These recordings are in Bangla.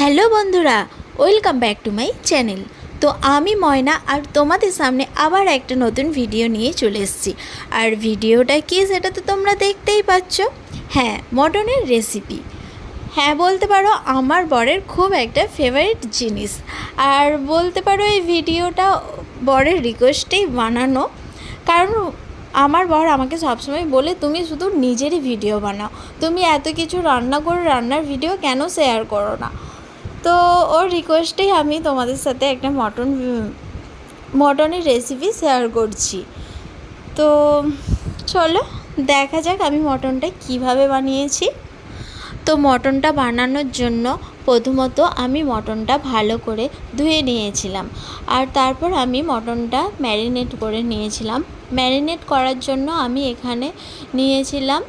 হ্যালো বন্ধুরা, welcome back to my channel. তো আমি ময়না আর তোমাদের সামনে আবার একটা নতুন ভিডিও নিয়ে চলে এসেছি। আর ভিডিওটা কি সেটা তো তোমরা দেখতেই পাচ্ছ। হ্যাঁ, মটনের রেসিপি। হ্যাঁ, বলতে পারো আমার বরের খুব একটা ফেভারিট জিনিস। আর বলতে পারো এই ভিডিওটা বরের রিকোয়েস্টেই বানানো, কারণ আমার বর আমাকে সবসময় বলে তুমি শুধু নিজেরই ভিডিও বানাও, তুমি এত কিছু রান্না করে রান্নার ভিডিও কেন শেয়ার করো না। তো ওর রিকোয়েস্টেই আমি তোমাদের সাথে একটা মটনের রেসিপি শেয়ার করছি। তো চলো দেখা যাক আমি মটনটা কিভাবে বানিয়েছি। তো মটনটা বানানোর জন্য প্রথমত আমি মটনটা ভালো করে ধুয়ে নিয়েছিলাম, আর তারপর আমি মটনটা ম্যারিনেট করে নিয়েছিলাম। ম্যারিনেট করার জন্য আমি এখানে নিয়েছিলাম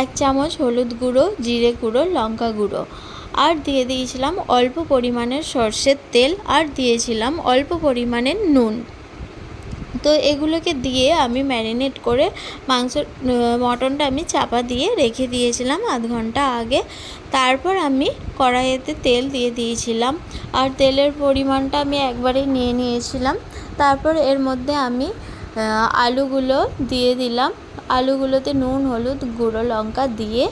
1 চামচ হলুদ গুঁড়ো, জিরে গুঁড়ো, লঙ্কা গুঁড়ো, আর দিয়ে দিয়েছিলাম অল্প পরিমাণের সর্ষের তেল, আর দিয়েছিলাম অল্প পরিমাণের নুন। তো এগুলোকে দিয়ে আমি ম্যারিনেট করে মটনটা আমি চাপা দিয়ে রেখে দিয়েছিলাম আধ ঘন্টা আগে। তারপর আমি কড়াইতে তেল দিয়ে দিয়েছিলাম, আর তেলের পরিমাণটা আমি একবারেই নিয়ে নিয়েছিলাম। তারপর এর মধ্যে আমি আলুগুলো দিয়ে দিলাম। আলুগুলোতে নুন, হলুদ, গুঁড়ো লঙ্কা দিয়ে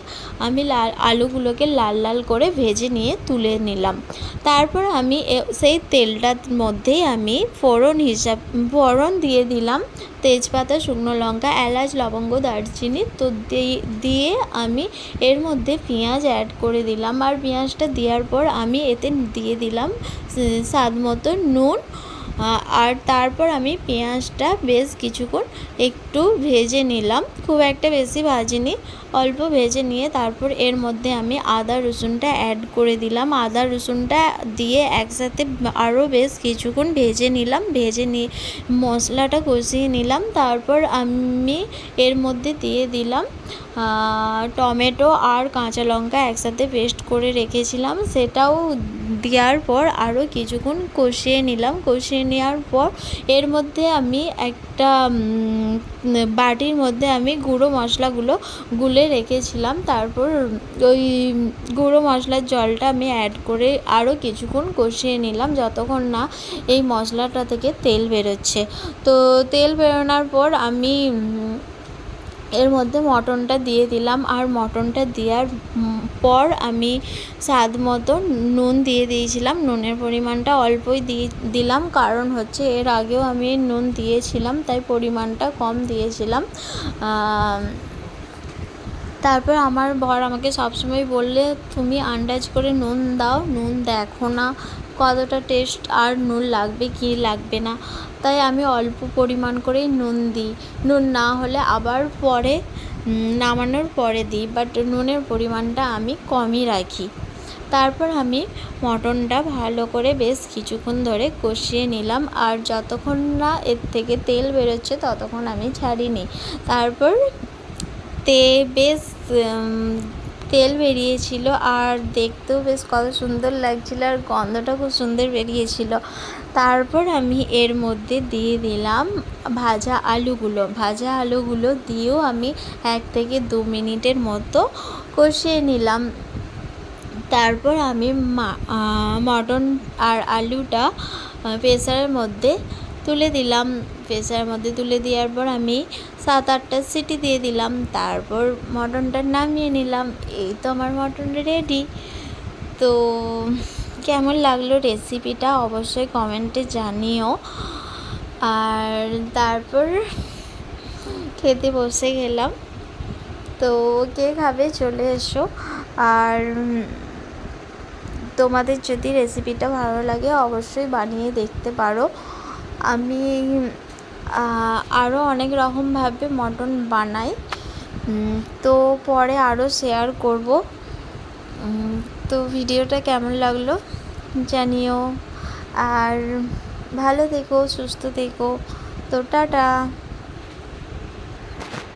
আমি আলুগুলোকে লাল লাল করে ভেজে নিয়ে তুলে নিলাম। তারপর আমি সেই তেলটার মধ্যেই আমি ফোড়ন দিয়ে দিলাম তেজপাতা, শুকনো লঙ্কা, এলাচ, লবঙ্গ, দারচিনি। তো দিয়ে আমি এর মধ্যে পেঁয়াজ অ্যাড করে দিলাম, আর পেঁয়াজটা দেওয়ার পর আমি এতে দিয়ে দিলাম স্বাদ মতো নুন। আর তারপর আমি পেঁয়াজটা বেশ কিছুক্ষণ একটু ভেজে নিলাম, খুব একটা বেশি ভাজিনি, অল্প ভেজে নিয়ে তারপর এর মধ্যে আমি আদা রসুনটা অ্যাড করে দিলাম। আদা রসুনটা দিয়ে একসাথে আরও বেশ কিছুক্ষণ ভেজে নিলাম। ভেজে নিয়ে মশলাটা কষিয়ে নিলাম। তারপর আমি এর মধ্যে দিয়ে দিলাম টমেটো আর কাঁচা লঙ্কা একসাথে পেস্ট করে রেখেছিলাম, সেটাও দেওয়ার পর আরও কিছুক্ষণ কষিয়ে নিলাম। কষিয়ে নেওয়ার পর এর মধ্যে আমি একটা বাটির মধ্যে আমি গুঁড়ো মশলাগুলো গুলে রেখেছিলাম। তারপর ওই গুঁড়ো মশলার জলটা আমি অ্যাড করে আরও কিছুক্ষণ কষিয়ে নিলাম, যতক্ষণ না এই মশলাটা থেকে তেল বেরোচ্ছে। তো তেল বেরোনোর পর আমি এর মধ্যে মটনটা দিয়ে দিলাম, আর মটনটা দেওয়ার পর আমি স্বাদ মতো নুন দিয়ে দিয়েছিলাম। নুনের পরিমাণটা অল্পই দিলাম, কারণ হচ্ছে এর আগেও আমি নুন দিয়েছিলাম, তাই পরিমাণটা কম দিয়েছিলাম। তারপর আমার বর আমাকে সবসময় বললে তুমি আন্দাজ করে নুন দাও, নুন দেখো না কতটা টেস্ট আর নুন লাগবে কি লাগবে না, তাই আমি অল্প পরিমাণ করেই নুন দিই। নুন না হলে আবার পরে নামানোর পরে দিই, বাট নুনের পরিমাণটা আমি কমই রাখি। তারপর আমি মটনটা ভালো করে বেশ কিছুক্ষণ ধরে কষিয়ে নিলাম, আর যতক্ষণ না এর থেকে তেল বেরোচ্ছে ততক্ষণ আমি ছাড়িনি। তারপর বেশ তেল বেরিয়েছিল, আর দেখতেও বেশ কত সুন্দর লাগছিল, আর গন্ধটা খুব সুন্দর বেরিয়েছিল। তারপর আমি এর মধ্যে দিয়ে দিলাম ভাজা আলুগুলো দিয়েও আমি 1 থেকে 2 মিনিটের মতো কষিয়ে নিলাম। তারপর আমি মটন আর আলুটা প্রেসারের মধ্যে তুলে দিলাম। প্রেসারের মধ্যে তুলে দেওয়ার পর আমি 7-8টা সিটি দিয়ে দিলাম। তারপর মটনটা নামিয়ে নিলাম। এই তো আমার মটন রেডি। তো কেমন লাগলো রেসিপিটা অবশ্যই কমেন্টে জানিও। আর তারপর খেতে বসে গেলাম। তো কে খাবে চলে এসো। আর তোমাদের যদি রেসিপিটা ভালো লাগে অবশ্যই বানিয়ে দেখতে পারো। আমি আরও অনেক রকমভাবে মটন বানাই, তো পরে আরও শেয়ার করব। তো ভিডিওটা কেমন লাগলো জানিও, আর ভালো থেকো, সুস্থ থেকো। তো টাটা।